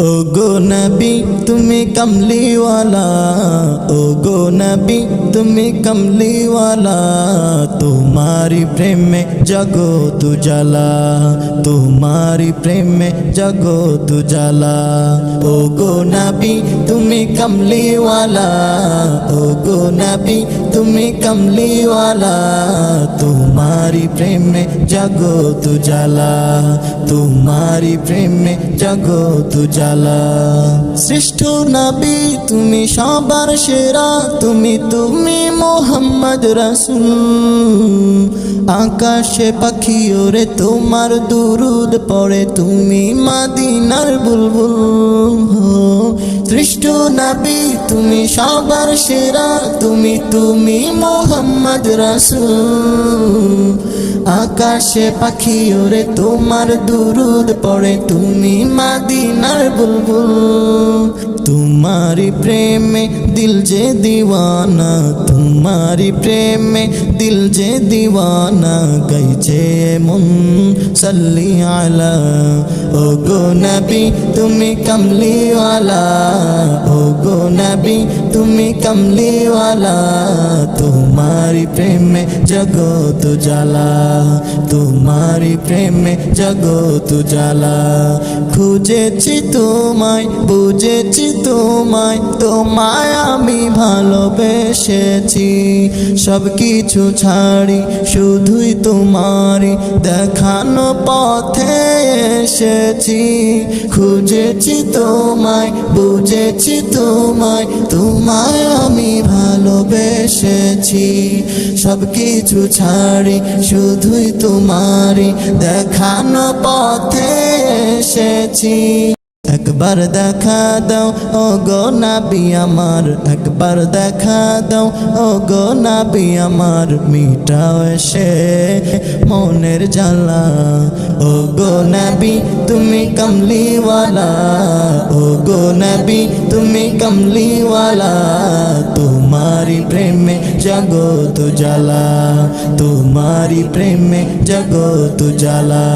ओ गो नबी तुम्हें कमली वाला, ओ गो नबी तुम्हें कमली वाला, तुम्हारी प्रेम में जगो तू जला, तुम्हारी प्रेम में जगो तू जला। ओ गो नबी तुम्हें कमली वाला, ओ गो नबी तुम्हें कमली वाला, तुम्हारी प्रेम में जगो तू जला, तुम्हारी प्रेम में जगो तू जला। श्रेष्ठ नबी তুমি সবার সেরা, তুমি তুমি মোহাম্মদ রাসূল। আকাশে পাখি ওরে তোমার দুরুদ পড়ে, তুমি মদিনার বুলবুল। শ্রেষ্ঠ নবী তুমি সবার সেরা, তুমি তুমি মোহাম্মদ রাসূল। আকাশে পাখি ওরে তোমার দুরুদ পড়ে, তুমি মদিনার বুলবুল। तुम्हारी प्रेम में दिल जे दीवाना, तुम्हारी प्रेम में दिल जे दीवाना, गई जे मुन सल्ली आला। ओ गो नबी तुम्हें कमली वाला, ओ गो नबी तुम्हें कमली वाला, तुम्हारी प्रेम में जगो तू जला, तुम्हारी प्रेम में जगो तू जला। খুঁজেছি তোমায় বুঝেছি তোমায়, তোমায় আমি ভালোবেসেছি, সব কিছু ছাড়ি শুধুই তোমারই দেখানো পথে এসেছি। খুঁজেছি তোমায় বুঝেছি তোমায়, তোমায় আমি ভালোবেসেছি, সব কিছু ছাড়ি শুধুই তোমারই দেখানো পথে এসেছি। একবার দেখা দাও ও গো নবী আমার, একবার দেখা দাও ও গো নবী আমার, মিটাও এসে মনের জ্বালা। ও গো নবী তুমি কমলি ওয়ালা, ও গো নবী তুমি কমলি ওয়ালা, तुम्हारी प्रेम में जगो तू जला, तुम्हारी प्रेम में जगो तू जला।